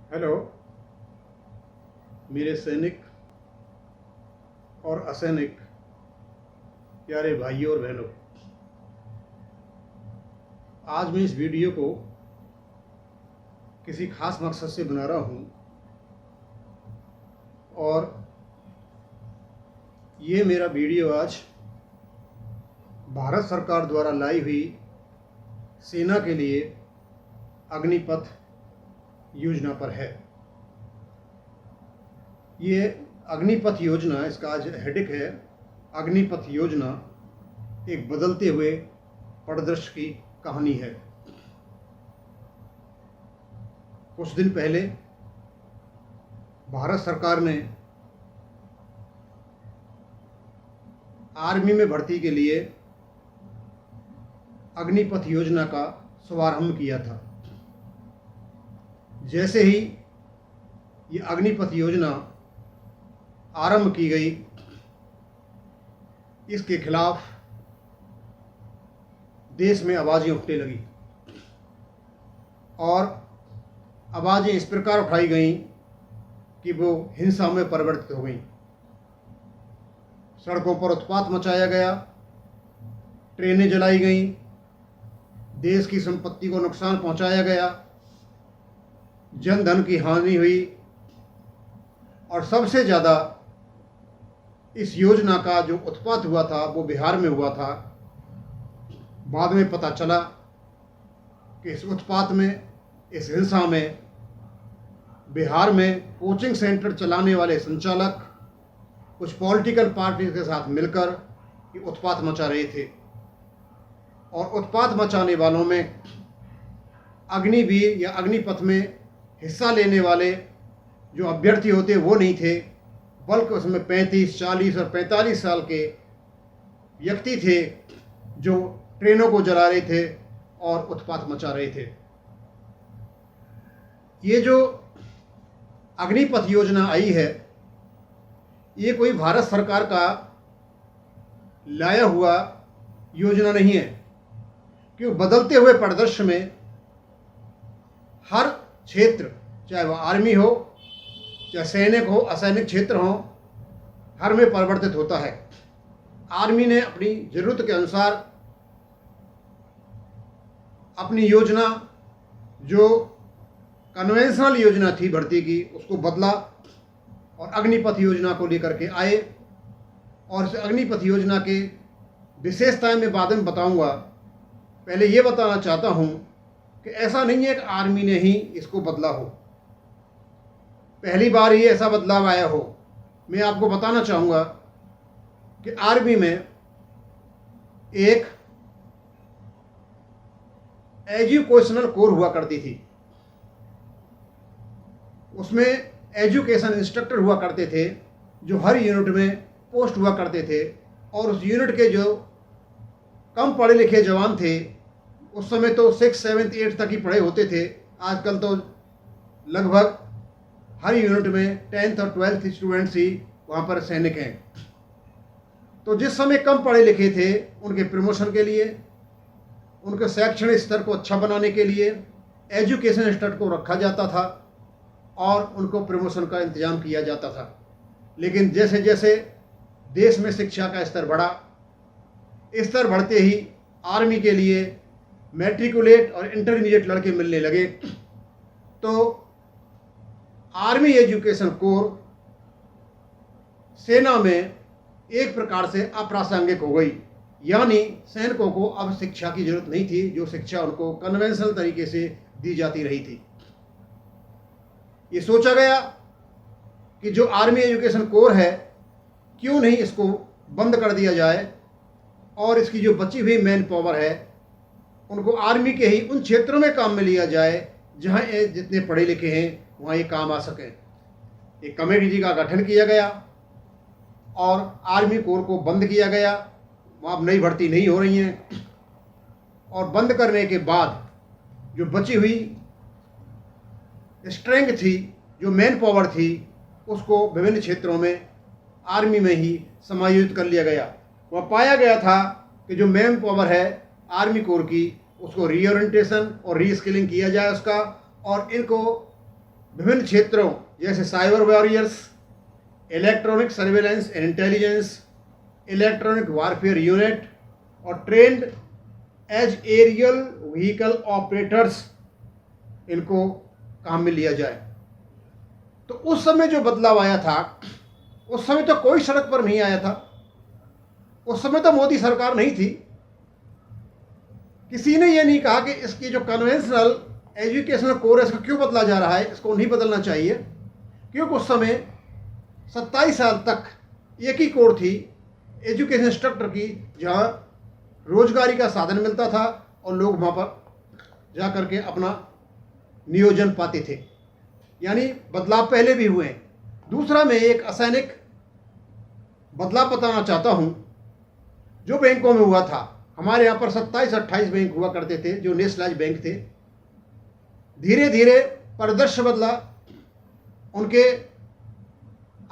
Hello मेरे सैनिक और असैनिक प्यारे भाइयों और बहनों, आज मैं इस वीडियो को किसी खास मकसद से बना रहा हूँ और ये मेरा वीडियो आज भारत सरकार द्वारा लाई हुई सेना के लिए अग्निपथ योजना पर है। ये अग्निपथ योजना, इसका आज हेडिंग है अग्निपथ योजना, एक बदलते हुए परिदृश्य की कहानी है। कुछ दिन पहले भारत सरकार ने आर्मी में भर्ती के लिए अग्निपथ योजना का शुभारंभ किया था। जैसे ही ये अग्निपथ योजना आरंभ की गई, इसके खिलाफ देश में आवाज़ें उठने लगी और आवाज़ें इस प्रकार उठाई गईं कि वो हिंसा में परिवर्तित हो गईं। सड़कों पर उत्पात मचाया गया, ट्रेनें जलाई गईं, देश की संपत्ति को नुकसान पहुंचाया गया, जन धन की हानि हुई और सबसे ज़्यादा इस योजना का जो उत्पात हुआ था वो बिहार में हुआ था। बाद में पता चला कि इस उत्पात में, इस हिंसा में बिहार में कोचिंग सेंटर चलाने वाले संचालक कुछ पॉलिटिकल पार्टी के साथ मिलकर ये उत्पात मचा रहे थे और उत्पात मचाने वालों में अग्निवीर या अग्निपथ में हिस्सा लेने वाले जो अभ्यर्थी होते वो नहीं थे, बल्कि उसमें 35, 40 और 45 साल के व्यक्ति थे जो ट्रेनों को जला रहे थे और उत्पात मचा रहे थे। ये जो अग्निपथ योजना आई है, ये कोई भारत सरकार का लाया हुआ योजना नहीं है, क्योंकि बदलते हुए परिदृश्य में हर क्षेत्र, चाहे वह आर्मी हो, चाहे सैनिक हो, असैनिक क्षेत्र हो, हर में परिवर्तित होता है। आर्मी ने अपनी ज़रूरत के अनुसार अपनी योजना, जो कन्वेंशनल योजना थी भर्ती की, उसको बदला और अग्निपथ योजना को लेकर के आए। और इस अग्निपथ योजना के विशेषताएं मैं बाद में बताऊंगा। पहले ये बताना चाहता हूं कि ऐसा नहीं है कि आर्मी ने ही इसको बदला हो, पहली बार ही ऐसा बदलाव आया हो। मैं आपको बताना चाहूँगा कि आर्मी में एक एजुकेशनल कोर हुआ करती थी, उसमें एजुकेशन इंस्ट्रक्टर हुआ करते थे जो हर यूनिट में पोस्ट हुआ करते थे। और उस यूनिट के जो कम पढ़े लिखे जवान थे, उस समय तो 6, 7, 8 तक ही पढ़े होते थे, आजकल तो लगभग हर यूनिट में 10th और 12th स्टूडेंट्स ही वहाँ पर सैनिक हैं। तो जिस समय कम पढ़े लिखे थे, उनके प्रमोशन के लिए, उनके शैक्षणिक स्तर को अच्छा बनाने के लिए एजुकेशन स्तर को रखा जाता था और उनको प्रमोशन का इंतजाम किया जाता था। लेकिन जैसे जैसे देश में शिक्षा का स्तर बढ़ा, स्तर बढ़ते ही आर्मी के लिए मैट्रिकुलेट और इंटरमीडिएट लड़के मिलने लगे। तो आर्मी एजुकेशन कोर सेना में एक प्रकार से अप्रासंगिक हो गई, यानी सैनिकों को अब शिक्षा की जरूरत नहीं थी, जो शिक्षा उनको कन्वेंशनल तरीके से दी जाती रही थी। ये सोचा गया कि जो आर्मी एजुकेशन कोर है, क्यों नहीं इसको बंद कर दिया जाए और इसकी जो बची हुई मैन पावर है उनको आर्मी के ही उन क्षेत्रों में काम में लिया जाए जहां जितने पढ़े लिखे हैं वहाँ ये काम आ सके। एक कमेटी का गठन किया गया और आर्मी कोर को बंद किया गया। वहाँ अब नई भर्ती नहीं हो रही हैं और बंद करने के बाद जो बची हुई स्ट्रेंथ थी, जो मैन पावर थी, उसको विभिन्न क्षेत्रों में आर्मी में ही समायोजित कर लिया गया। वह पाया गया था कि जो मैन पावर है आर्मी कोर की, उसको रीओरिएंटेशन और रीस्किलिंग किया जाए उसका, और इनको विभिन्न क्षेत्रों जैसे cyber warriors, electronic surveillance and intelligence, electronic warfare unit और trained as aerial vehicle operators, इनको काम में लिया जाए। तो उस समय जो बदलाव आया था, उस समय तो कोई सड़क पर नहीं आया था, उस समय तो मोदी सरकार नहीं थी। किसी ने यह नहीं कहा कि इसकी जो कन्वेंशनल एजुकेशनल कोर है इसको क्यों बदला जा रहा है, इसको नहीं बदलना चाहिए, क्योंकि उस समय 27 साल तक एक ही कोर थी एजुकेशन इंस्ट्रक्टर की, जहाँ रोजगारी का साधन मिलता था और लोग वहाँ पर जा करके अपना नियोजन पाते थे। यानी बदलाव पहले भी हुए हैं। दूसरा, मैं एक असैनिक बदलाव बताना चाहता हूँ जो बैंकों में हुआ था। हमारे यहाँ पर 27-28 बैंक हुआ करते थे जो नेशनलाइज बैंक थे। धीरे धीरे परिदृश्य बदला, उनके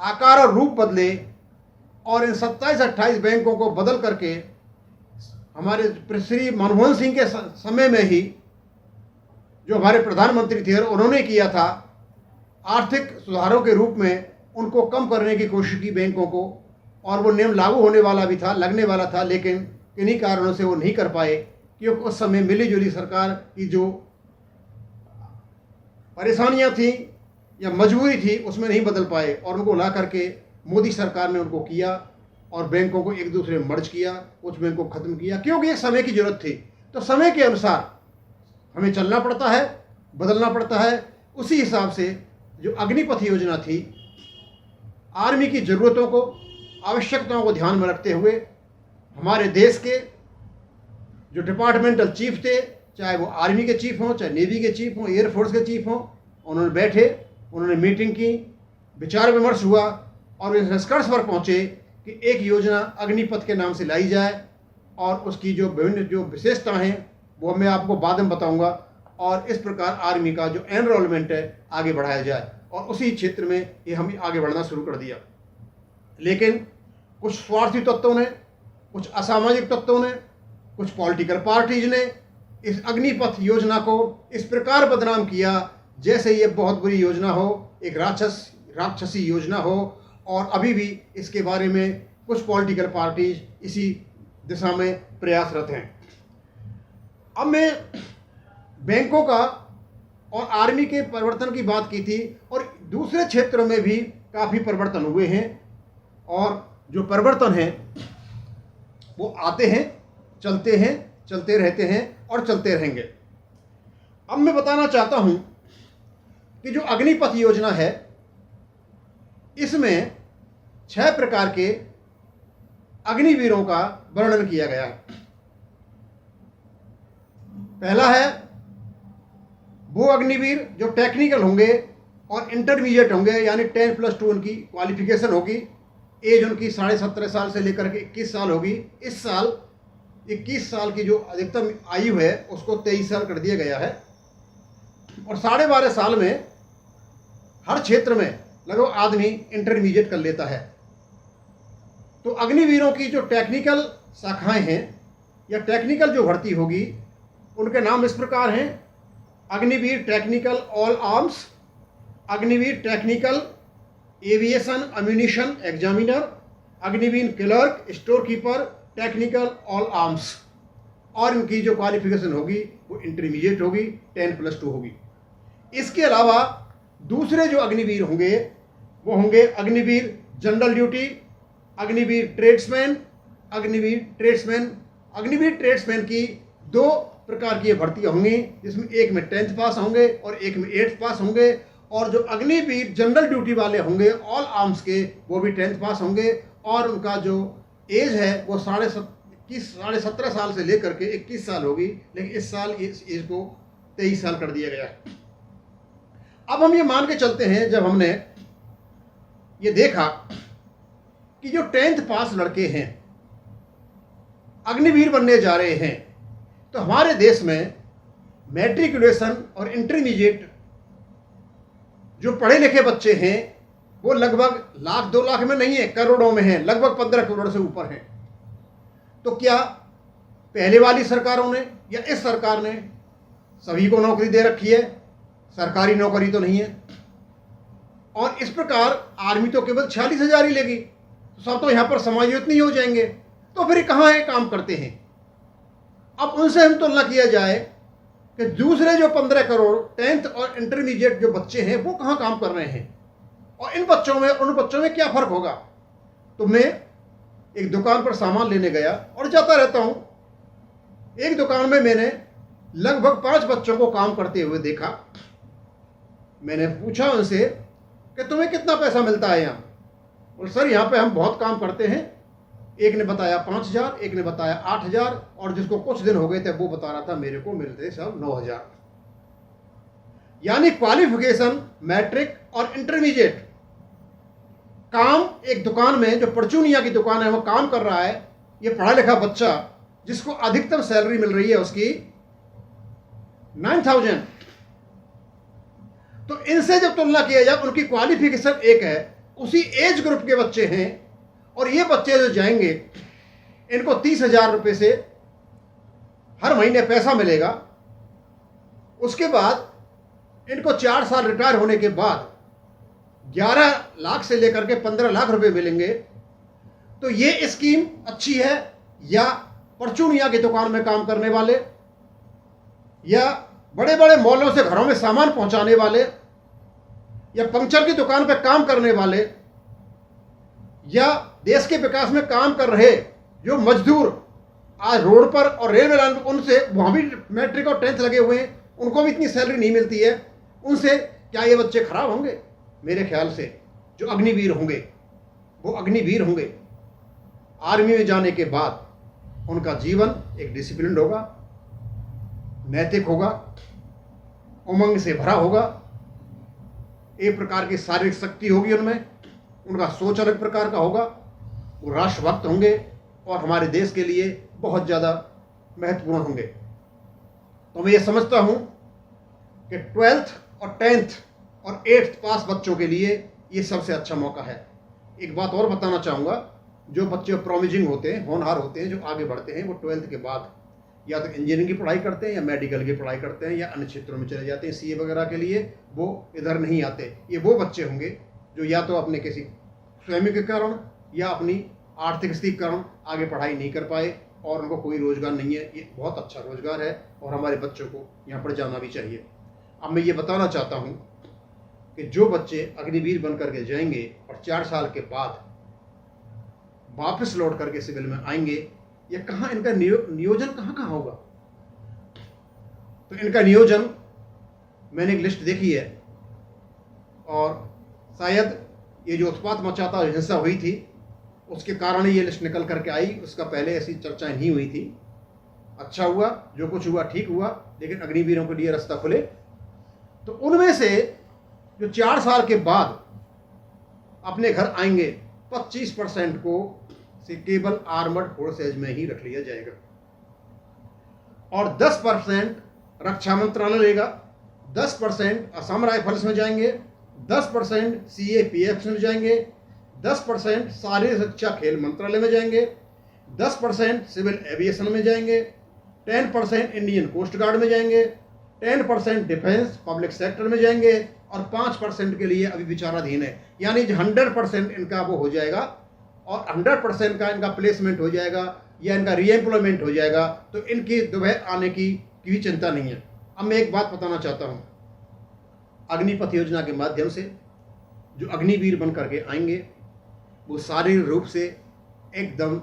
आकार और रूप बदले, और इन 27-28 बैंकों को बदल करके हमारे श्री मनमोहन सिंह के समय में ही जो हमारे प्रधानमंत्री थे उन्होंने किया था, आर्थिक सुधारों के रूप में उनको कम करने की कोशिश की बैंकों को, और वो नियम लागू होने वाला भी था, लगने वाला था, लेकिन किन्हीं कारणों से वो नहीं कर पाए, क्योंकि उस समय मिली जुली सरकार की जो परेशानियां थी या मजबूरी थी उसमें नहीं बदल पाए, और उनको ला करके मोदी सरकार ने उनको किया और बैंकों को एक दूसरे में मर्ज किया, कुछ बैंकों को ख़त्म किया, क्योंकि एक समय की ज़रूरत थी। तो समय के अनुसार हमें चलना पड़ता है, बदलना पड़ता है। उसी हिसाब से जो अग्निपथ योजना थी, आर्मी की ज़रूरतों को, आवश्यकताओं को ध्यान में रखते हुए हमारे देश के जो डिपार्टमेंटल चीफ थे, चाहे वो आर्मी के चीफ हों, चाहे नेवी के चीफ हों, एयरफोर्स के चीफ हों, उन्होंने बैठे, उन्होंने मीटिंग की, विचार विमर्श हुआ और इस निष्कर्ष पर पहुँचे कि एक योजना अग्निपथ के नाम से लाई जाए, और उसकी जो विभिन्न जो विशेषताएँ हैं वो मैं आपको बाद में बताऊँगा, और इस प्रकार आर्मी का जो एनरोलमेंट है आगे बढ़ाया जाए। और उसी क्षेत्र में ये हम आगे बढ़ना शुरू कर दिया। लेकिन कुछ स्वार्थी तत्वों ने, कुछ असामाजिक तत्वों ने, कुछ पॉलिटिकल पार्टीज ने इस अग्निपथ योजना को इस प्रकार बदनाम किया जैसे ये बहुत बुरी योजना हो, एक राक्षसी योजना हो, और अभी भी इसके बारे में कुछ पॉलिटिकल पार्टीज इसी दिशा में प्रयासरत हैं। अब मैं बैंकों का और आर्मी के परिवर्तन की बात की थी, और दूसरे क्षेत्रों में भी काफ़ी परिवर्तन हुए हैं, और जो परिवर्तन हैं वो आते हैं, चलते रहते हैं और चलते रहेंगे। अब मैं बताना चाहता हूं कि जो अग्निपथ योजना है इसमें 6 प्रकार के अग्निवीरों का वर्णन किया गया है। पहला है वो अग्निवीर जो टेक्निकल होंगे और इंटरमीडिएट होंगे, यानी 10+2 उनकी क्वालिफिकेशन होगी। एज उनकी 17.5 साल से लेकर के 21 साल होगी। इस साल 21 साल की जो अधिकतम आयु है उसको 23 साल कर दिया गया है, और 12.5 साल में हर क्षेत्र में लगभग आदमी इंटरमीडिएट कर लेता है। तो अग्निवीरों की जो टेक्निकल शाखाएं हैं या टेक्निकल जो भर्ती होगी उनके नाम इस प्रकार हैं: Agniveer technical all arms, Agniveer technical aviation ammunition examiner, Agniveer clerk store keeper technical all arms. और इनकी जो क्वालिफिकेशन होगी वो इंटरमीडिएट होगी, 10+2 होगी। इसके अलावा दूसरे जो अग्निवीर होंगे वो होंगे Agniveer general duty, Agniveer tradesman, Agniveer tradesman की 2 प्रकार की भर्तियाँ होंगी, जिसमें एक में 10th पास होंगे और एक में 8th पास होंगे। और जो अग्निवीर जनरल ड्यूटी वाले होंगे ऑल आर्म्स के, वो भी 10th पास होंगे, और उनका जो एज है वो 17.5 साल से लेकर के 21 साल होगी, लेकिन इस साल इस एज को 23 साल कर दिया गया है। अब हम ये मान के चलते हैं, जब हमने ये देखा कि जो 10th पास लड़के हैं अग्निवीर बनने जा रहे हैं, तो हमारे देश में मैट्रिकुलेशन और इंटरमीडिएट जो पढ़े लिखे बच्चे हैं वो लगभग 1,00,000-2 लाख में नहीं है, करोड़ों में हैं, लगभग 15 करोड़ से ऊपर हैं। तो क्या पहले वाली सरकारों ने या इस सरकार ने सभी को नौकरी दे रखी है? सरकारी नौकरी तो नहीं है। और इस प्रकार आर्मी तो केवल 46,000 ही लेगी, तो सब तो यहाँ पर समायोजित नहीं हो जाएंगे, तो फिर कहाँ है काम करते हैं। अब उनसे हम तुलना किया जाए कि दूसरे जो 15 करोड़ 10th और इंटरमीडिएट जो बच्चे हैं वो कहाँ काम कर रहे हैं, और इन बच्चों में उन बच्चों में क्या फ़र्क होगा। तो मैं एक दुकान पर सामान लेने गया और जाता रहता हूँ। एक दुकान में मैंने लगभग 5 बच्चों को काम करते हुए देखा। मैंने पूछा उनसे कि तुम्हें कितना पैसा मिलता है यहाँ। और सर यहाँ पे हम बहुत काम करते हैं। एक ने बताया 5,000, एक ने बताया 8,000, और जिसको कुछ दिन हो गए थे वो बता रहा था मेरे को मिलते सब 9,000। यानी क्वालिफिकेशन मैट्रिक और इंटरमीडिएट काम एक दुकान में, जो परचूनिया की दुकान है वो काम कर रहा है, ये पढ़ा लिखा बच्चा जिसको अधिकतम सैलरी मिल रही है उसकी 9,000। तो इनसे जब तुलना किया जाए, उनकी क्वालिफिकेशन एक है, उसी एज ग्रुप के बच्चे हैं, और ये बच्चे जो जाएंगे इनको 30,000 रुपये से हर महीने पैसा मिलेगा। उसके बाद इनको 4 साल रिटायर होने के बाद 11 लाख से लेकर के 15 लाख रुपए मिलेंगे। तो ये स्कीम अच्छी है, या परचूनिया की दुकान में काम करने वाले, या बड़े बड़े मॉलों से घरों में सामान पहुंचाने वाले, या पंक्चर की दुकान पर काम करने वाले, या देश के विकास में काम कर रहे जो मजदूर आज रोड पर और रेलवे लाइन पर, उनसे वहाँ भी मैट्रिक और 10th लगे हुए हैं, उनको भी इतनी सैलरी नहीं मिलती है, उनसे क्या ये बच्चे खराब होंगे? मेरे ख्याल से जो अग्निवीर होंगे वो अग्निवीर होंगे। आर्मी में जाने के बाद उनका जीवन एक डिसिप्लिन होगा, नैतिक होगा, उमंग से भरा होगा, एक प्रकार की शारीरिक शक्ति होगी उनमें, उनका सोच अलग प्रकार का होगा, वो राष्ट्रभक्त होंगे और हमारे देश के लिए बहुत ज़्यादा महत्वपूर्ण होंगे। तो मैं ये समझता हूँ कि 12th और 10th और 8th पास बच्चों के लिए ये सबसे अच्छा मौका है। एक बात और बताना चाहूँगा, जो बच्चे प्रॉमिजिंग होते हैं, होनहार होते हैं, जो आगे बढ़ते हैं, वो 12th के बाद या तो इंजीनियरिंग की पढ़ाई करते हैं, या मेडिकल की पढ़ाई करते हैं, या अन्य क्षेत्रों में चले जाते हैं, सीए वगैरह के लिए, वो इधर नहीं आते। ये वो बच्चे होंगे जो या तो अपने किसी स्वयं के कारण या अपनी आर्थिक स्थिति के कारण आगे पढ़ाई नहीं कर पाए और उनको कोई रोज़गार नहीं है। ये बहुत अच्छा रोज़गार है और हमारे बच्चों को यहाँ पर जाना भी चाहिए। अब मैं ये बताना चाहता हूँ कि जो बच्चे अग्निवीर बन करके जाएंगे और 4 साल के बाद वापस लौट करके सिविल में आएंगे, ये कहाँ इनका नियोजन कहाँ होगा। तो इनका नियोजन मैंने एक लिस्ट देखी है, और शायद ये जो उत्पात मचाता हिंसा हुई थी उसके कारण ये लिस्ट निकल करके आई। उसका पहले ऐसी चर्चाएं नहीं हुई थी। अच्छा हुआ, जो कुछ हुआ ठीक हुआ, लेकिन अग्निवीरों के लिए रास्ता खुले। तो उनमें से जो 4 साल के बाद अपने घर आएंगे, 25% को से केवल आर्मर्ड फोर्सेज में ही रख लिया जाएगा, और 10% रक्षा मंत्रालय लेगा, 10% असम राइफल्स में जाएंगे, 10% CAPF में जाएंगे, 10% शारीरिक शिक्षा खेल मंत्रालय में जाएंगे, 10% सिविल एविएशन में जाएंगे, 10% इंडियन कोस्ट गार्ड में जाएंगे, 10% डिफेंस पब्लिक सेक्टर में जाएंगे, और 5% के लिए अभी विचाराधीन है। यानी 100% इनका वो हो जाएगा, और 100% का इनका प्लेसमेंट हो जाएगा या इनका रीएम्प्लॉयमेंट हो जाएगा। तो इनकी दुबई आने की भी चिंता नहीं है। अब मैं एक बात बताना चाहता हूँ, अग्निपथ योजना के माध्यम से जो अग्निवीर बन करके आएंगे वो शारीरिक रूप से एकदम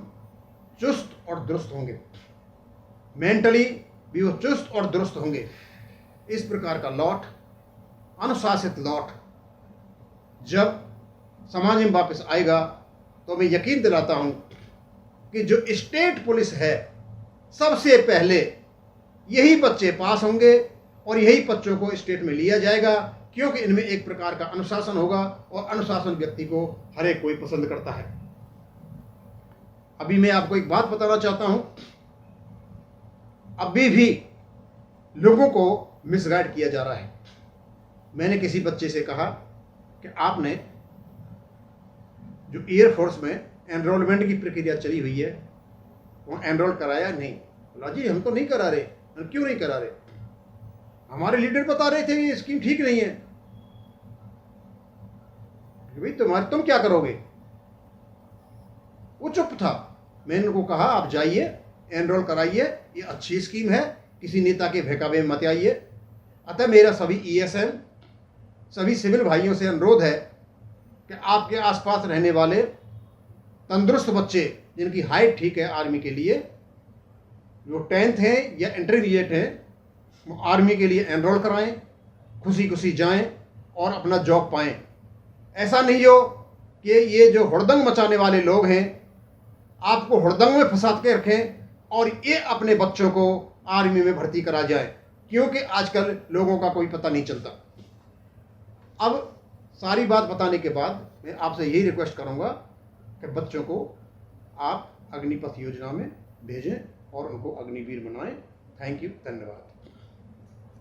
चुस्त और दुरुस्त होंगे, मेंटली भी वो चुस्त और दुरुस्त होंगे। इस प्रकार का लॉट, अनुशासित लॉट जब समाज में वापस आएगा, तो मैं यकीन दिलाता हूं कि जो स्टेट पुलिस है, सबसे पहले यही बच्चे पास होंगे और यही बच्चों को स्टेट में लिया जाएगा, क्योंकि इनमें एक प्रकार का अनुशासन होगा, और अनुशासन व्यक्ति को हर एक कोई पसंद करता है। अभी मैं आपको एक बात बताना चाहता हूं, अभी भी लोगों को मिसगाइड किया जा रहा है। मैंने किसी बच्चे से कहा कि आपने जो एयरफोर्स में एनरोलमेंट की प्रक्रिया चली हुई है वो एनरोल कराया नहीं? बोला जी हम तो नहीं करा रहे। क्यों नहीं करा रहे? हमारे लीडर बता रहे थे ये स्कीम ठीक नहीं है। भाई तुम क्या करोगे? वो चुप था। मैंने उनको कहा आप जाइए, एनरोल कराइए, ये अच्छी स्कीम है, किसी नेता के बहकावे में मत आइए। अतः मेरा सभी ईएसएम, सभी सिविल भाइयों से अनुरोध है कि आपके आसपास रहने वाले तंदुरुस्त बच्चे जिनकी हाइट ठीक है आर्मी के लिए, जो 10th हैं या इंटरमीडिएट हैं, वो आर्मी के लिए एनरोल कराएं, खुशी खुशी जाएं और अपना जॉब पाएं। ऐसा नहीं हो कि ये जो हुड़दंग मचाने वाले लोग हैं आपको हुड़दंग में फंसा के रखें और ये अपने बच्चों को आर्मी में भर्ती करा जाए, क्योंकि आजकल लोगों का कोई पता नहीं चलता। अब सारी बात बताने के बाद मैं आपसे यही रिक्वेस्ट करूंगा कि बच्चों को आप अग्निपथ योजना में भेजें और उनको अग्निवीर बनाएं। थैंक यू, धन्यवाद।